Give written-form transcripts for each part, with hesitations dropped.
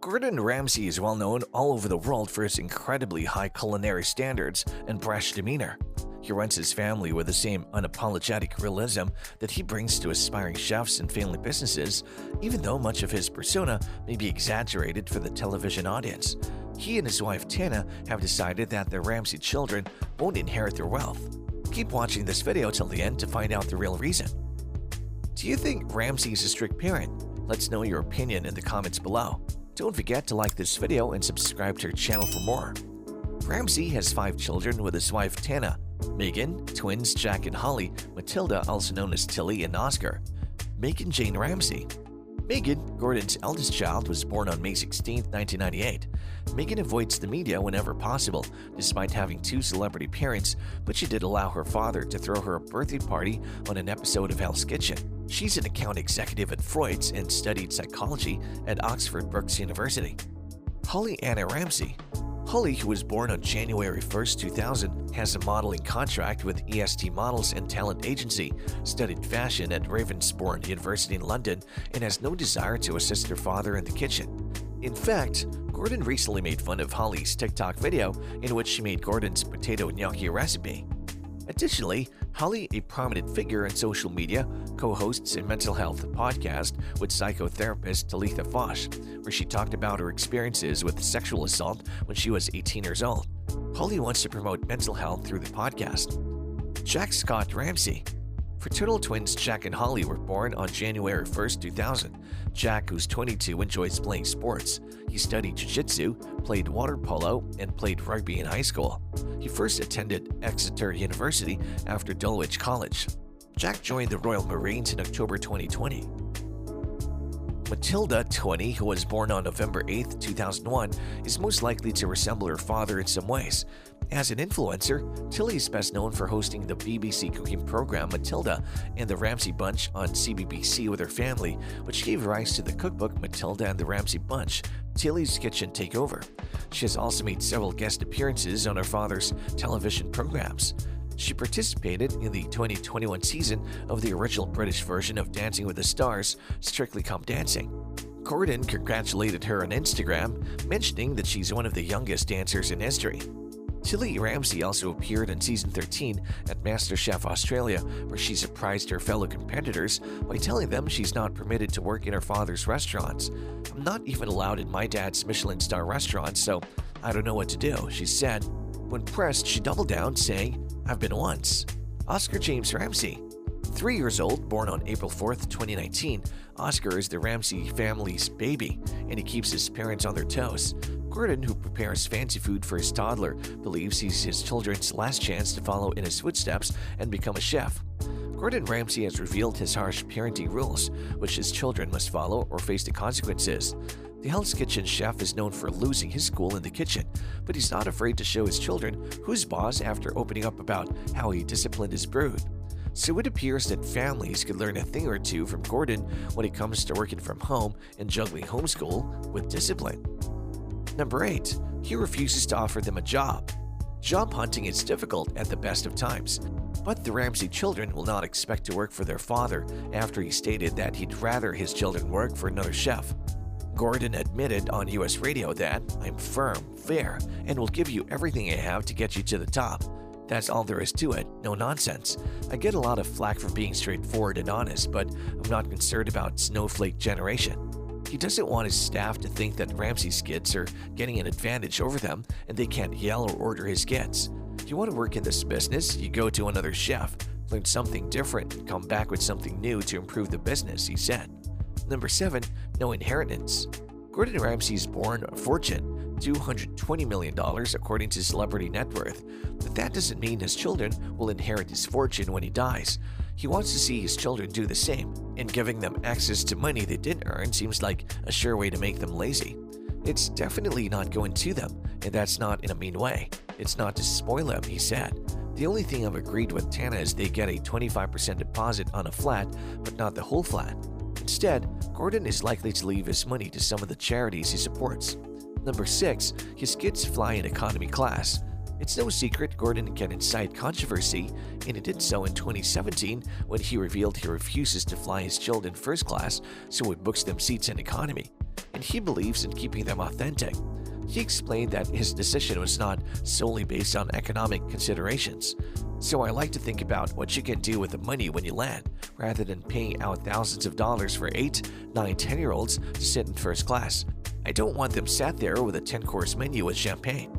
Gordon Ramsay is well known all over the world for his incredibly high culinary standards and brash demeanor. He runs his family with the same unapologetic realism that he brings to aspiring chefs and family businesses, even though much of his persona may be exaggerated for the television audience. He and his wife Tana have decided that their Ramsay children won't inherit their wealth. Keep watching this video till the end to find out the real reason. Do you think Ramsay is a strict parent? Let's know your opinion in the comments below. Don't forget to like this video and subscribe to our channel for more. Ramsay has 5 children with his wife Tana Megan, twins Jack and Holly, Matilda, also known as Tilly, and Oscar. Megan Jane Ramsay. Megan, Gordon's eldest child, was born on May 16, 1998. Megan avoids the media whenever possible, despite having 2 celebrity parents, but she did allow her father to throw her a birthday party on an episode of Hell's Kitchen. She's an account executive at Freud's and studied psychology at Oxford Brookes University. Holly Anna Ramsay. Holly, who was born on January 1, 2000, has a modeling contract with EST Models and Talent Agency, studied fashion at Ravensbourne University in London, and has no desire to assist her father in the kitchen. In fact, Gordon recently made fun of Holly's TikTok video in which she made Gordon's potato gnocchi recipe. Additionally, Holly, a prominent figure in social media, co-hosts a mental health podcast with psychotherapist Talitha Fosh, where she talked about her experiences with sexual assault when she was 18 years old. Holly wants to promote mental health through the podcast. Jack Scott Ramsay. Fraternal twins Jack and Holly were born on January 1, 2000. Jack, who's 22, enjoys playing sports. He studied jiu-jitsu, played water polo, and played rugby in high school. He first attended Exeter University after Dulwich College. Jack joined the Royal Marines in October 2020. Matilda, 20, who was born on November 8, 2001, is most likely to resemble her father in some ways. As an influencer, Tilly is best known for hosting the BBC cooking program Matilda and the Ramsay Bunch on CBBC with her family, which gave rise to the cookbook Matilda and the Ramsay Bunch, Tilly's Kitchen Takeover. She has also made several guest appearances on her father's television programs. She participated in the 2021 season of the original British version of Dancing with the Stars, Strictly Come Dancing. Gordon congratulated her on Instagram, mentioning that she's one of the youngest dancers in history. Tilly Ramsay also appeared in Season 13 at Masterchef Australia, where she surprised her fellow competitors by telling them she's not permitted to work in her father's restaurants. "I'm not even allowed in my dad's Michelin star restaurant, so I don't know what to do," she said. When pressed, she doubled down, saying, "I've been once." Oscar James Ramsay. 3 years old, born on April 4, 2019, Oscar is the Ramsay family's baby, and he keeps his parents on their toes. Gordon, who prepares fancy food for his toddler, believes he's his children's last chance to follow in his footsteps and become a chef. Gordon Ramsay has revealed his harsh parenting rules, which his children must follow or face the consequences. The Hell's Kitchen chef is known for losing his cool in the kitchen, but he's not afraid to show his children who's boss after opening up about how he disciplined his brood. So it appears that families could learn a thing or two from Gordon when it comes to working from home and juggling homeschool with discipline. Number 8. He refuses to offer them a job. Job hunting is difficult at the best of times, but the Ramsay children will not expect to work for their father after he stated that he'd rather his children work for another chef. Gordon admitted on US radio that, "I'm firm, fair, and will give you everything I have to get you to the top. That's all there is to it, no nonsense. I get a lot of flack for being straightforward and honest, but I'm not concerned about snowflake generation." He doesn't want his staff to think that Ramsay's kids are getting an advantage over them and they can't yell or order his kids. You want to work in this business, you go to another chef, learn something different, and come back with something new to improve the business, he said. Number 7. No inheritance. Gordon Ramsay is born a fortune, $220 million according to Celebrity Net Worth, but that doesn't mean his children will inherit his fortune when he dies. He wants to see his children do the same, and giving them access to money they didn't earn seems like a sure way to make them lazy. It's definitely not going to them, and that's not in a mean way. It's not to spoil them, he said. The only thing I've agreed with Tana is they get a 25% deposit on a flat, but not the whole flat. Instead, Gordon is likely to leave his money to some of the charities he supports. Number 6. His kids fly in economy class. It's no secret Gordon can incite controversy, and he did so in 2017 when he revealed he refuses to fly his children first class, so he books them seats in economy. and he believes in keeping them authentic. He explained that his decision was not solely based on economic considerations. "So I like to think about what you can do with the money when you land, rather than paying out thousands of dollars for 8, 9, 10-year-olds to sit in first class. I don't want them sat there with a 10-course menu with champagne."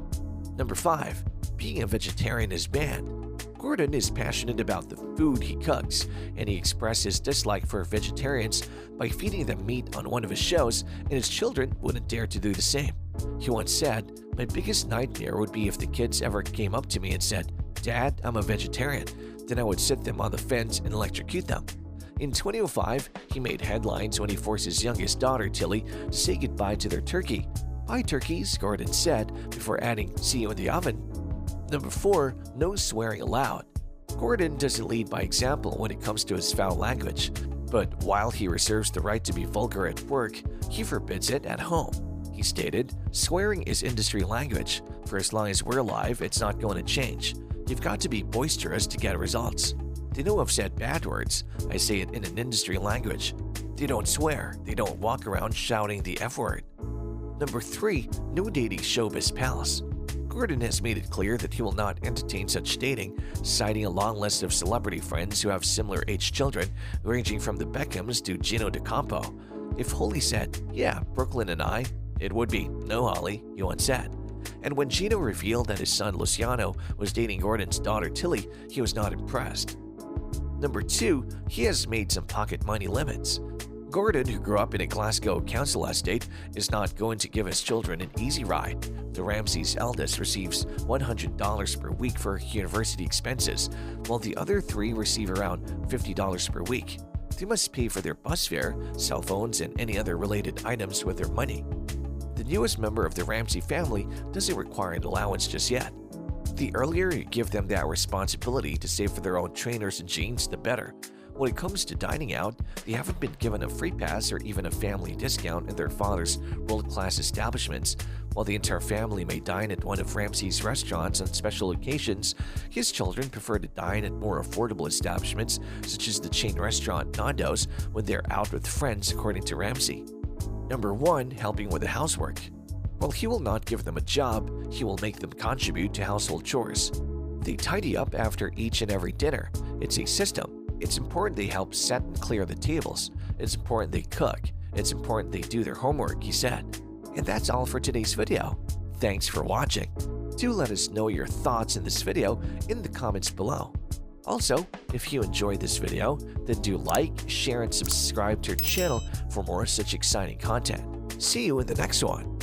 Number 5. Being a vegetarian is banned. Gordon is passionate about the food he cooks, and he expressed his dislike for vegetarians by feeding them meat on one of his shows, and his children wouldn't dare to do the same. He once said, "My biggest nightmare would be if the kids ever came up to me and said, 'Dad, I'm a vegetarian.' Then I would sit them on the fence and electrocute them." In 2005, he made headlines when he forced his youngest daughter, Tilly, to say goodbye to their turkey. "Bye, turkeys," Gordon said, before adding, "See you in the oven." Number 4. No swearing allowed. Gordon doesn't lead by example when it comes to his foul language, but while he reserves the right to be vulgar at work, he forbids it at home. He stated, "Swearing is industry language. For as long as we're alive, it's not going to change. You've got to be boisterous to get results. They know I've said bad words. I say it in an industry language. They don't swear. They don't walk around shouting the F word." Number 3. No dating showbiz palace. Gordon has made it clear that he will not entertain such dating, citing a long list of celebrity friends who have similar-aged children, ranging from the Beckhams to Gino D'Acampo. If Holly said, "Yeah, Brooklyn and I," it would be, "No, Holly," he once said. And when Gino revealed that his son Luciano was dating Gordon's daughter Tilly, he was not impressed. Number 2. He has made some pocket money limits. Gordon, who grew up in a Glasgow council estate, is not going to give his children an easy ride. The Ramsays' eldest receives $100 per week for university expenses, while the other 3 receive around $50 per week. They must pay for their bus fare, cell phones, and any other related items with their money. The newest member of the Ramsay family doesn't require an allowance just yet. The earlier you give them that responsibility to save for their own trainers and jeans, the better. When it comes to dining out, they haven't been given a free pass or even a family discount in their father's world-class establishments. While the entire family may dine at one of Ramsay's restaurants on special occasions, his children prefer to dine at more affordable establishments such as the chain restaurant Nando's when they're out with friends, according to Ramsay. Number 1. Helping with the housework. While he will not give them a job, he will make them contribute to household chores. They tidy up after each and every dinner. It's a system. It's important they help set and clear the tables. It's important they cook. It's important they do their homework, he said. And that's all for today's video. Thanks for watching. Do let us know your thoughts in this video in the comments below. Also, if you enjoyed this video, then do like, share, and subscribe to our channel for more such exciting content. See you in the next one.